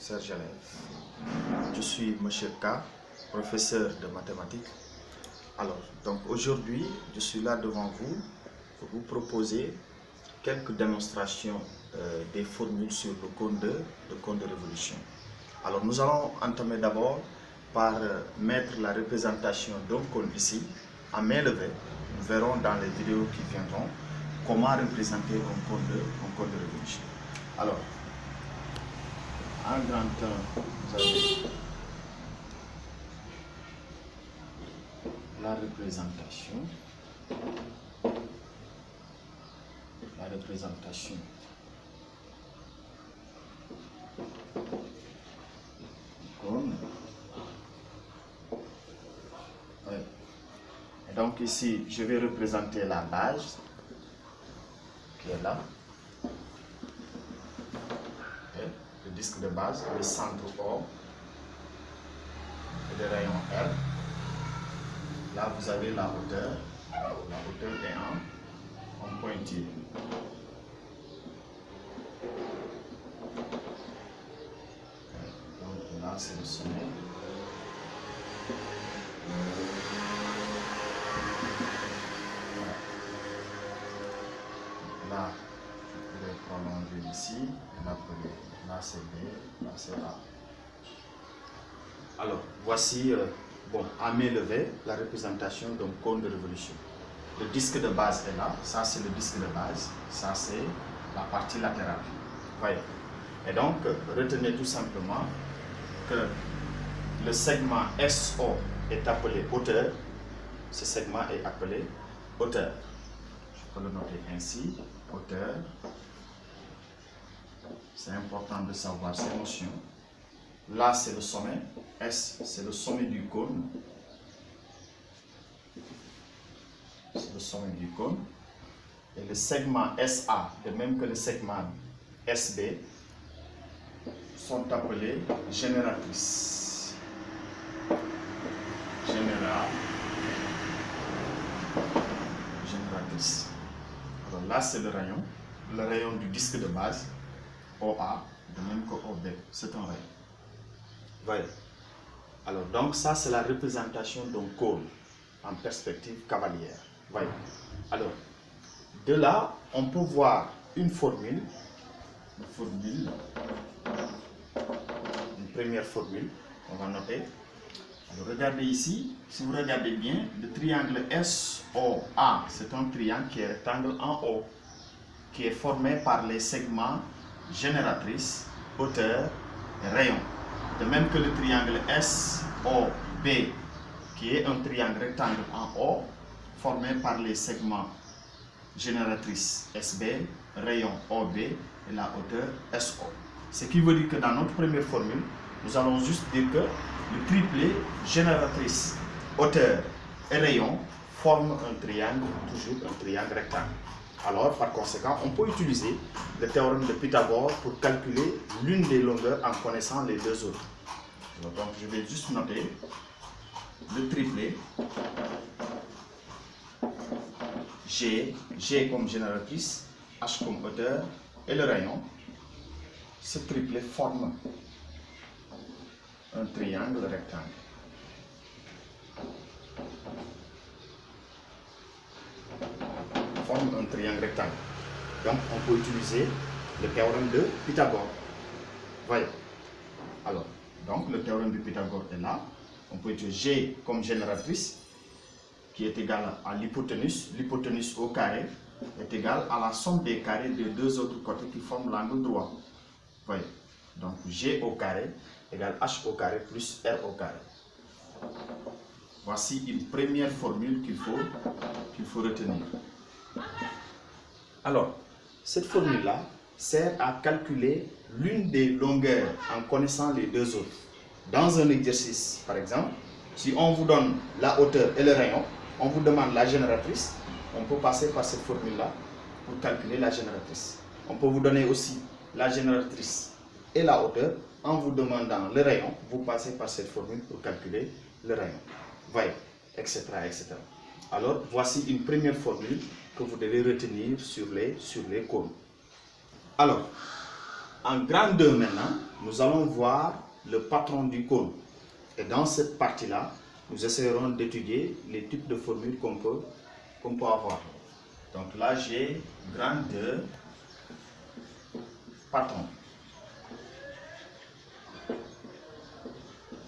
chers élèves. Je suis M. K, professeur de mathématiques. Alors, donc aujourd'hui, je suis là devant vous pour vous proposer quelques démonstrations des formules sur le cône de révolution. Alors, nous allons entamer d'abord par mettre la représentation d'un cône ici à main levée. Nous verrons dans les vidéos qui viendront comment représenter un cône de révolution. Alors, en grand 1, vous avez la représentation du cône. Oui. Et donc ici, je vais représenter la base qui est là. Le disque de base, le centre O et le rayon R. Là, vous avez la hauteur. La hauteur est en pointillé. Donc là, c'est le sommet. Voilà. Là, je vais prolonger ici. Là, c'est B, là, c'est A. Alors, voici, à main levée, la représentation d'un cône de révolution. Le disque de base est là, ça c'est le disque de base, ça c'est la partie latérale. Voyez. Et donc, retenez tout simplement que le segment SO est appelé hauteur. Ce segment est appelé hauteur. Je peux le noter ainsi, hauteur. C'est important de savoir ces notions. Là, c'est le sommet. S, c'est le sommet du cône. C'est le sommet du cône. Et le segment SA, de même que le segment SB, sont appelés génératrices. Génératrices. Alors là, c'est le rayon du disque de base, OA, de même que OB. C'est un rayon. Voyez. Alors, donc ça, c'est la représentation d'un cône en perspective cavalière. Voyez. Alors, de là, on peut voir une formule, une première formule, on va noter. Alors, regardez ici, si vous regardez bien, le triangle SOA, c'est un triangle qui est rectangle en haut, qui est formé par les segments génératrice, hauteur et rayon. De même que le triangle SOB, qui est un triangle rectangle en haut, formé par les segments génératrice SB, rayon OB et la hauteur SO. Ce qui veut dire que dans notre première formule, nous allons juste dire que le triplet génératrice, hauteur et rayon forment un triangle, toujours un triangle rectangle. Alors, par conséquent, on peut utiliser le théorème de Pythagore pour calculer l'une des longueurs en connaissant les deux autres. Donc, je vais juste noter le triplet G comme génératrice, H comme hauteur et le rayon. Ce triplet forme un triangle rectangle. Un triangle rectangle. Donc, on peut utiliser le théorème de Pythagore. Voyez. Alors, donc, le théorème de Pythagore est là. On peut utiliser G comme génératrice, qui est égale à l'hypoténuse. L'hypoténuse au carré est égale à la somme des carrés des deux autres côtés qui forment l'angle droit. Voyez. Donc, G au carré égale H au carré plus R au carré. Voici une première formule qu'il faut retenir. Alors, cette formule-là sert à calculer l'une des longueurs en connaissant les deux autres. Dans un exercice, par exemple, si on vous donne la hauteur et le rayon, on vous demande la génératrice, on peut passer par cette formule-là pour calculer la génératrice. On peut vous donner aussi la génératrice et la hauteur. En vous demandant le rayon, vous passez par cette formule pour calculer le rayon. Voyez, etc., etc. Alors, voici une première formule que vous devez retenir sur les cônes. Alors, en grande 2 maintenant, nous allons voir le patron du cône. Et dans cette partie-là, nous essaierons d'étudier les types de formules qu'on peut avoir. Donc là, j'ai grande 2, patron.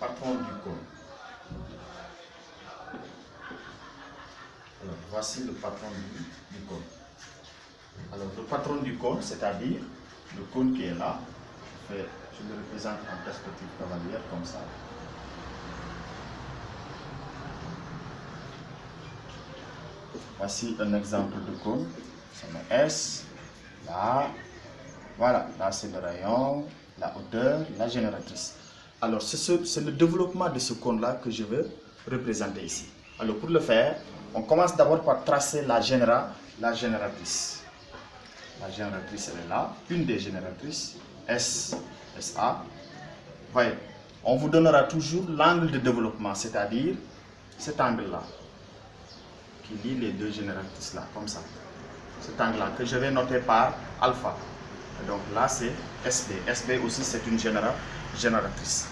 Patron du cône. Alors, voici le patron du cône. Alors, le patron du cône, c'est-à-dire le cône qui est là, je le représente en perspective cavalière comme ça. Voici un exemple de cône. C'est le S, là, voilà, là c'est le rayon, la hauteur, la génératrice. Alors, c'est le développement de ce cône-là que je veux représenter ici. Alors, pour le faire, on commence d'abord par tracer la génératrice. La génératrice, elle est là. Une des génératrices, SA. Voyez, on vous donnera toujours l'angle de développement, c'est-à-dire cet angle-là, qui lie les deux génératrices-là, comme ça. Cet angle-là, que je vais noter par alpha. Et donc là, c'est SB. SB aussi, c'est une génératrice.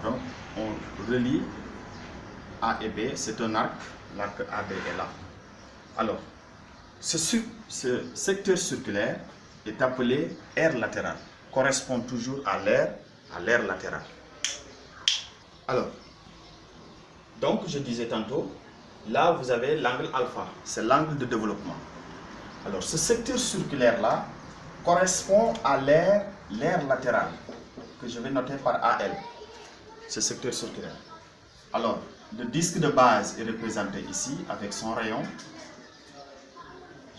Donc, on relie A et B, c'est un arc. L'arc AB est là. Alors, ce secteur circulaire est appelé aire latérale, correspond toujours à l'aire latérale. Alors, donc je disais tantôt, là vous avez l'angle alpha, c'est l'angle de développement. Alors, ce secteur circulaire-là correspond à l'aire latérale, que je vais noter par AL, ce secteur circulaire. Alors, le disque de base est représenté ici avec son rayon.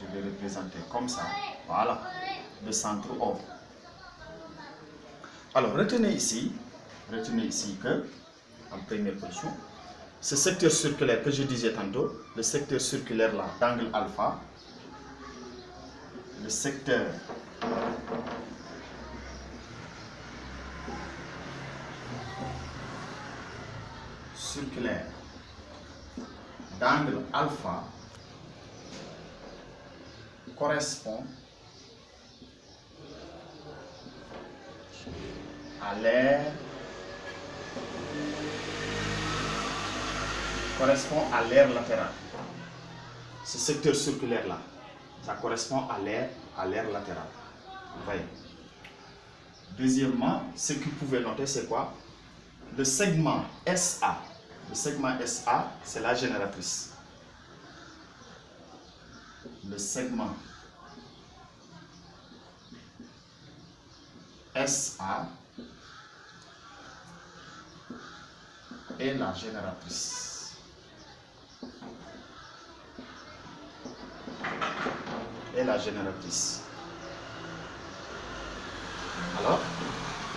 Je vais représenter comme ça. Voilà, le centre O. Alors, retenez ici que, en première position, ce secteur circulaire que je disais tantôt, le secteur circulaire là, d'angle alpha, le secteur circulaire d'angle alpha correspond à l'aire latérale. Ce secteur circulaire là, ça correspond à l'aire latérale. Vous voyez. Deuxièmement, ce que vous pouvez noter, c'est quoi? Le segment SA. Le segment SA, c'est la génératrice. Le segment SA est la génératrice. Alors,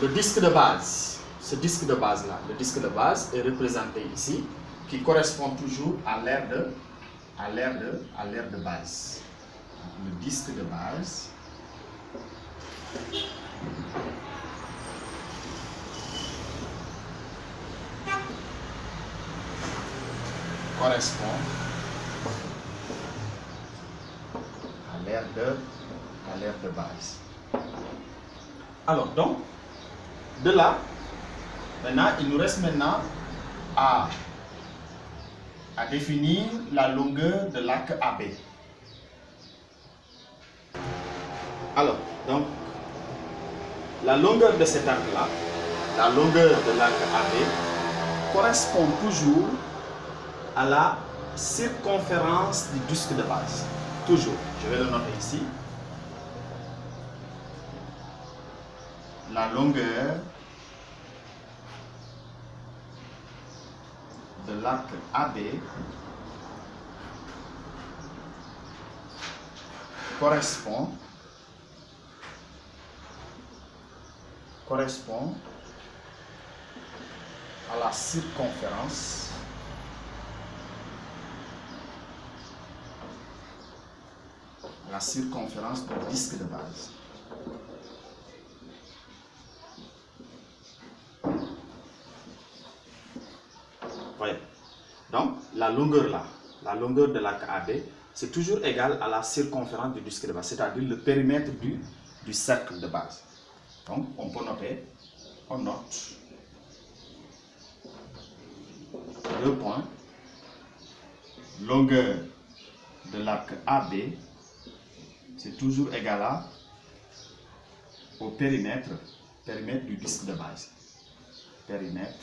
le disque de base, ce disque de base là, le disque de base est représenté ici, qui correspond toujours à l'aire de base. Le disque de base correspond à l'aire de base. Alors donc, de là, maintenant, il nous reste maintenant à définir la longueur de l'arc AB. Alors, donc, la longueur de cet arc-là, la longueur de l'arc AB, correspond toujours à la circonférence du disque de base. Toujours, je vais le noter ici. La longueur de l'arc AB correspond à la circonférence du disque de base. Voyez. Donc, la longueur là, la longueur de l'arc AB, c'est toujours égal à la circonférence du disque de base, c'est-à-dire le périmètre du cercle de base. Donc, on peut noter, on note 2 points, longueur de l'arc AB, c'est toujours égal au périmètre du disque de base. Périmètre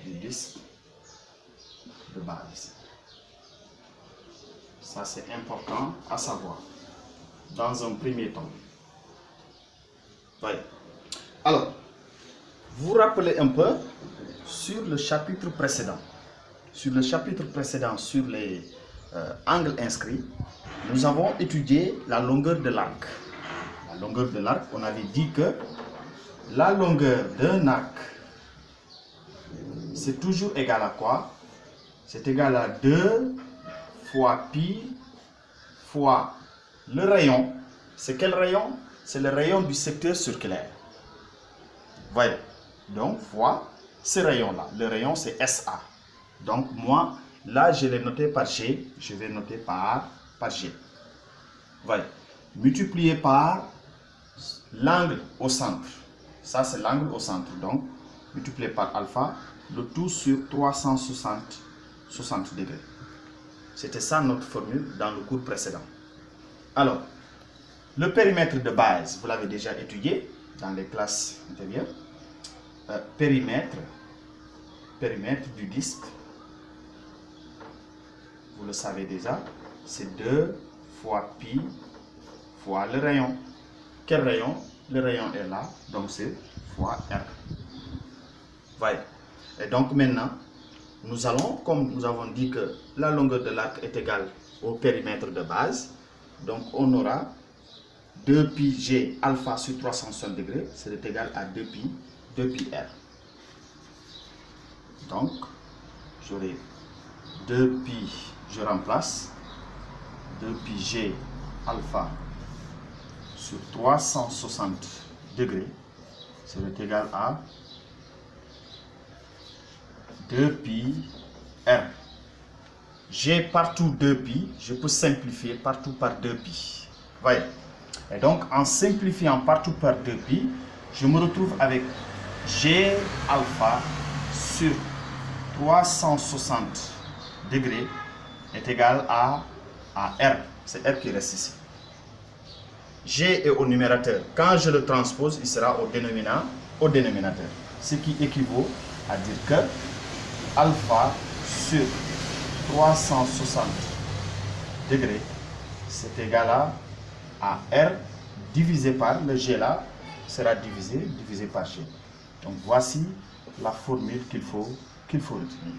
du disque de base. Ça, c'est important à savoir dans un premier temps. Oui. Alors, vous rappelez un peu sur le chapitre précédent. Sur les angles inscrits, nous avons étudié la longueur de l'arc. La longueur de l'arc, on avait dit que la longueur d'un arc, c'est toujours égal à quoi? C'est égal à 2 fois pi fois le rayon. C'est quel rayon? C'est le rayon du secteur circulaire. Voyez. Donc, fois ce rayon-là. Le rayon, c'est SA. Donc, moi, là, je l'ai noté par G. Je vais noter par G. Voyez. Multiplié par l'angle au centre. Ça, c'est l'angle au centre. Donc, multiplié par alpha, le tout sur 360 degrés. C'était ça notre formule dans le cours précédent. Alors, le périmètre de base, vous l'avez déjà étudié dans les classes antérieures. Périmètre du disque, vous le savez déjà, c'est 2 fois pi fois le rayon. Quel rayon? Le rayon est là, donc c'est fois R. Voyez. Et donc maintenant, nous allons, comme nous avons dit que la longueur de l'arc est égale au périmètre de base, donc on aura 2 pi G alpha sur 360 degrés, c'est égal à 2 pi R. Donc, j'aurai 2 pi, je remplace 2 pi G alpha sur 360 degrés, c'est égal à 2 pi R. J'ai partout 2 pi, je peux simplifier partout par 2 pi. Voyez. Et donc, en simplifiant partout par 2 pi, je me retrouve avec G alpha sur 360 degrés est égal à R. C'est R qui reste ici. G est au numérateur. Quand je le transpose, il sera au dénominateur. Ce qui équivaut à dire que alpha sur 360 degrés, c'est égal à R divisé par le G là, sera divisé par G. Donc voici la formule qu'il faut retenir.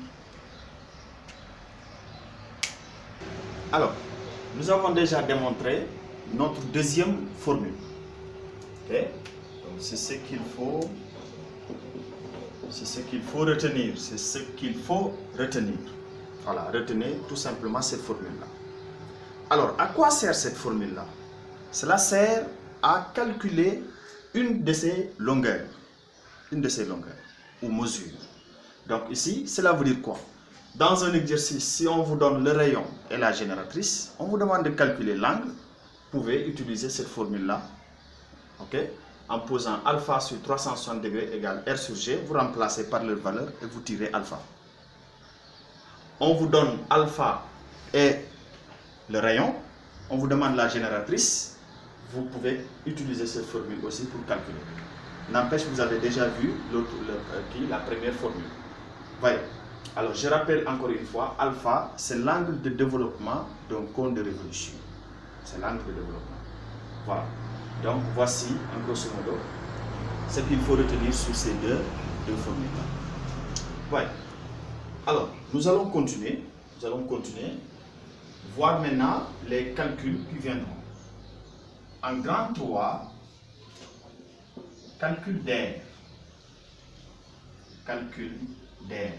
Alors, nous avons déjà démontré notre deuxième formule. Okay? Donc c'est ce qu'il faut retenir. C'est ce qu'il faut retenir. Voilà, retenez tout simplement cette formule-là. Alors, à quoi sert cette formule-là? Cela sert à calculer une de ces longueurs ou mesures. Donc ici, cela veut dire quoi? Dans un exercice, si on vous donne le rayon et la génératrice, on vous demande de calculer l'angle, vous pouvez utiliser cette formule-là. Ok? En posant alpha sur 360 degrés égale R sur G, vous remplacez par leur valeur et vous tirez alpha. On vous donne alpha et le rayon, on vous demande la génératrice, vous pouvez utiliser cette formule aussi pour calculer. N'empêche, vous avez déjà vu la première formule. Voyez. Alors, je rappelle encore une fois, alpha, c'est l'angle de développement d'un cône de révolution. C'est l'angle de développement. Voilà. Donc, voici, en grosso modo, ce qu'il faut retenir sur ces deux formules-là. Voilà. Alors, nous allons continuer. Voir maintenant les calculs qui viendront. En grand 3, calcul d'air. Calcul d'air.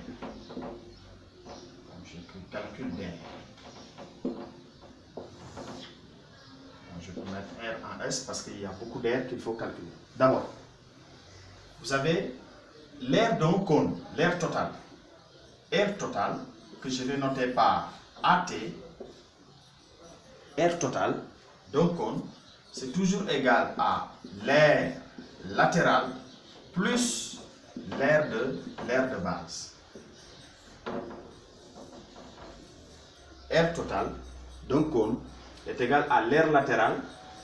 Je peux mettre R en S parce qu'il y a beaucoup d'air qu'il faut calculer. D'abord, vous avez l'air d'un cône, l'air total. Air total, que je vais noter par AT, R total d'un cône, c'est toujours égal à l'aire latérale plus l'aire de base. R total d'un cône est égal à l'aire latérale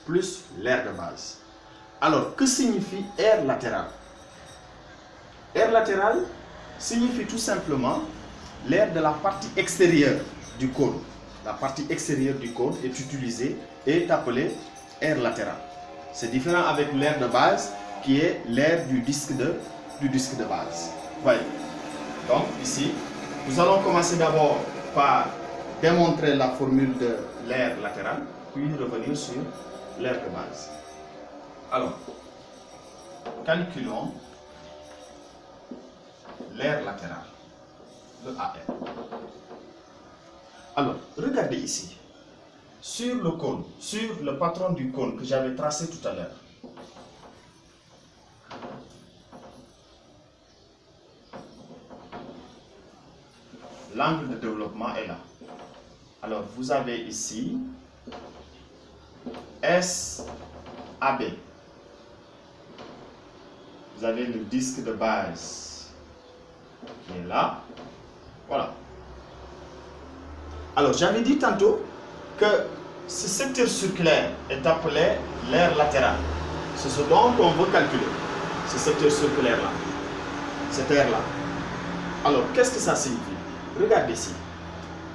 plus l'aire de base. Alors, que signifie R latéral? R latéral signifie tout simplement l'aire de la partie extérieure du cône. La partie extérieure du cône est utilisée et est appelée R latéral. C'est différent avec l'aire de base qui est l'aire du disque de base. Voyez. Donc ici, nous allons commencer d'abord par démontrer la formule de l'aire latérale, puis revenir sur l'aire de base. Alors, calculons l'aire latérale, le AR. Alors, regardez ici, sur le cône, sur le patron du cône que j'avais tracé tout à l'heure. L'angle de développement est là. Alors, vous avez ici SAB. Vous avez le disque de base qui est là. Voilà. Alors, j'avais dit tantôt que ce secteur circulaire est appelé l'aire latérale. C'est ce dont on veut calculer, ce secteur circulaire-là, cette aire-là. Alors, qu'est-ce que ça signifie? Regardez ici.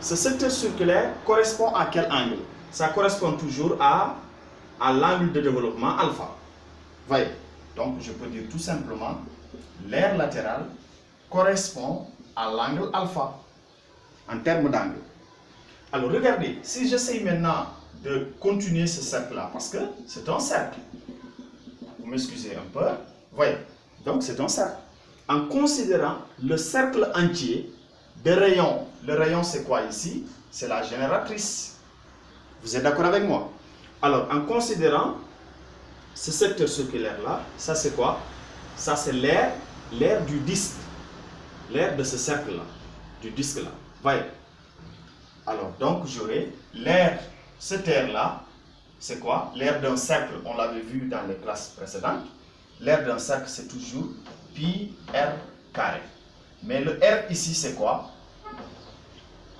Ce secteur circulaire correspond à quel angle? Ça correspond toujours à l'angle de développement alpha. Voyez. Donc, je peux dire tout simplement, l'aire latérale correspond à l'angle alpha, en termes d'angle. Alors, regardez, si j'essaye maintenant de continuer ce cercle-là, parce que c'est un cercle. Vous m'excusez un peu. Voyez, donc c'est un cercle. En considérant le cercle entier des rayons, le rayon c'est quoi ici? C'est la génératrice. Vous êtes d'accord avec moi? Alors, en considérant ce secteur circulaire-là, ça c'est quoi? Ça c'est l'aire du disque. L'aire de ce cercle-là, du disque-là. Voyez. Alors, donc, j'aurai l'aire, cette aire-là, c'est quoi? L'aire d'un cercle, on l'avait vu dans les classes précédentes. L'aire d'un cercle, c'est toujours pi r carré. Mais le r ici, c'est quoi?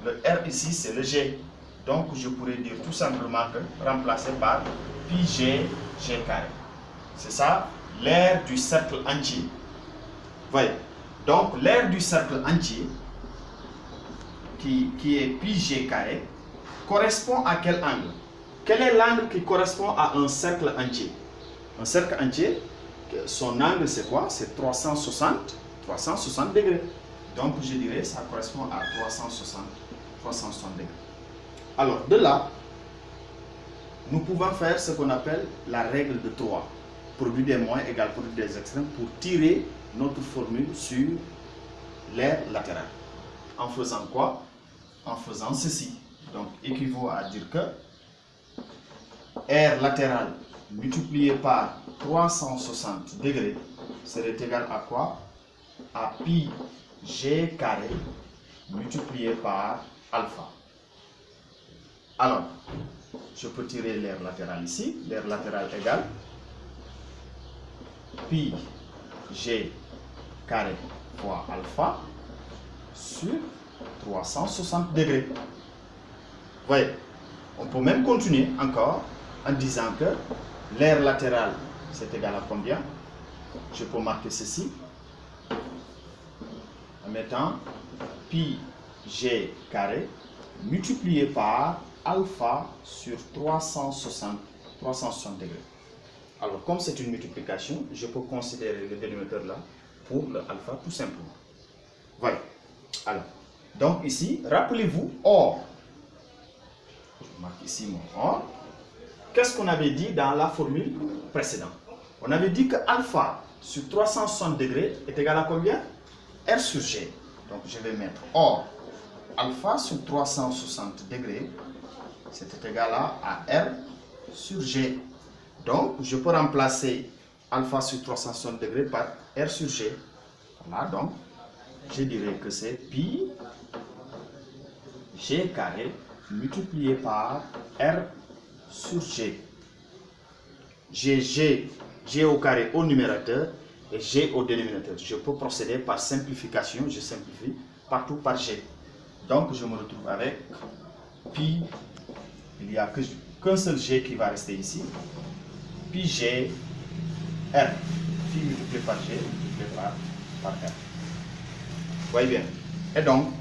Le r ici, c'est le g. Donc, je pourrais dire tout simplement que remplacer par pi g carré. C'est ça, l'aire du cercle entier. Voyez. Donc, l'aire du cercle entier, qui est pi g carré, correspond à quel angle? Quel est l'angle qui correspond à un cercle entier? Un cercle entier, son angle c'est quoi? C'est 360 degrés. Donc je dirais que ça correspond à 360 degrés. Alors de là, nous pouvons faire ce qu'on appelle la règle de 3. Produit des moyens égale produit des extrêmes pour tirer notre formule sur l'aire latérale. En faisant quoi? En faisant ceci. Donc, équivaut à dire que R latéral multiplié par 360 degrés serait égal à quoi? À pi g carré multiplié par alpha. Alors, je peux tirer l'aire latérale ici. L'aire latérale égale pi g carré fois alpha sur 360 degrés. Voyez, on peut même continuer encore en disant que l'aire latérale c'est égal à combien? Je peux marquer ceci en mettant pi g carré multiplié par alpha sur 360 degrés. Alors, comme c'est une multiplication, je peux considérer le dénominateur là pour le alpha tout simplement. Voilà. Alors, donc ici, rappelez-vous, or. Je marque ici mon or. Qu'est-ce qu'on avait dit dans la formule précédente? On avait dit que alpha sur 360 degrés est égal à combien? R sur G. Donc je vais mettre or. Alpha sur 360 degrés, c'est égal à R sur G. Donc je peux remplacer alpha sur 360 degrés par R sur G. Voilà, donc je dirais que c'est pi G carré multiplié par R sur G. G au carré au numérateur et G au dénominateur. Je peux procéder par simplification, je simplifie partout par G. Donc je me retrouve avec pi, il n'y a qu'un seul G qui va rester ici, pi G R, pi multiplié par G multiplié par R. Voyez bien. Et donc,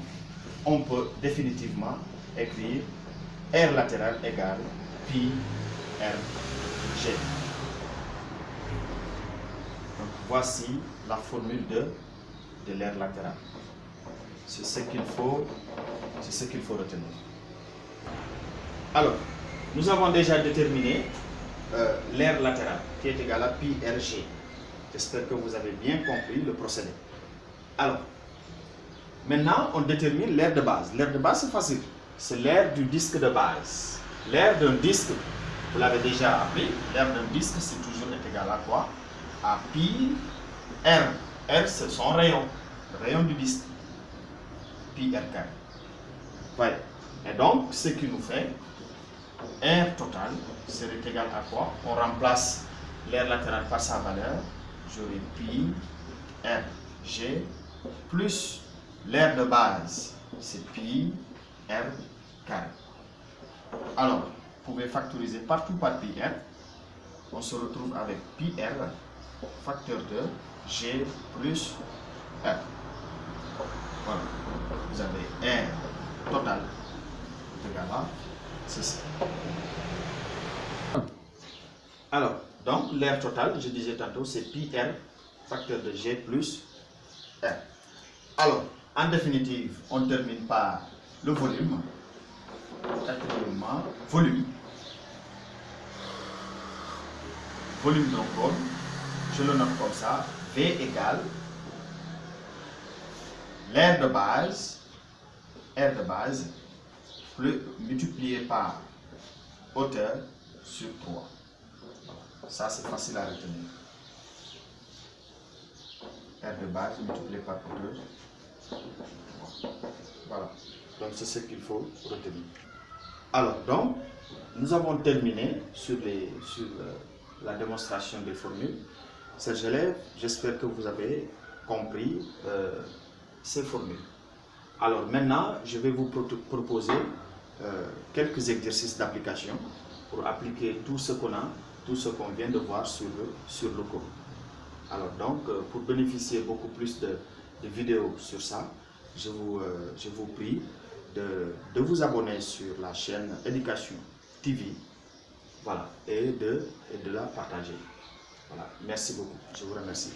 on peut définitivement écrire R latéral égale pi R G. Donc voici la formule de l'aire latérale. C'est ce qu'il faut retenir. Alors, nous avons déjà déterminé l'aire latérale qui est égale à pi RG. J'espère que vous avez bien compris le procédé. Alors, maintenant on détermine l'aire de base. L'aire de base c'est facile. C'est l'aire du disque de base. L'aire d'un disque, vous l'avez déjà appris, l'aire d'un disque c'est toujours égal à quoi? À pi R. R c'est son rayon, le rayon du disque. Pi R carré. Voilà. Et donc, ce qui nous fait R total serait égal à quoi? On remplace l'aire latérale par sa valeur. J'aurai pi R G plus l'aire de base, c'est pi R carré. Alors, vous pouvez factoriser partout par pi R. On se retrouve avec pi R facteur de G plus R. Voilà. Vous avez R total égal à ceci. Alors, donc l'aire totale, je disais tantôt, c'est pi R facteur de G plus R. Alors, en définitive, on termine par le volume. Quatrièmement, volume. Volume d'un cône, je le note comme ça, V égale l'aire de base, R de base, multiplié par hauteur sur 3. Ça, c'est facile à retenir. R de base multiplié par hauteur. Voilà. Donc, c'est ce qu'il faut retenir. Alors, donc, nous avons terminé sur la démonstration des formules. Chers élèves, j'espère que vous avez compris ces formules. Alors, maintenant, je vais vous proposer quelques exercices d'application pour appliquer tout ce qu'on vient de voir sur le cours. Alors donc, pour bénéficier beaucoup plus de vidéos sur ça, je vous prie de vous abonner sur la chaîne Éducation TV, voilà, et de la partager. Voilà, merci beaucoup, je vous remercie.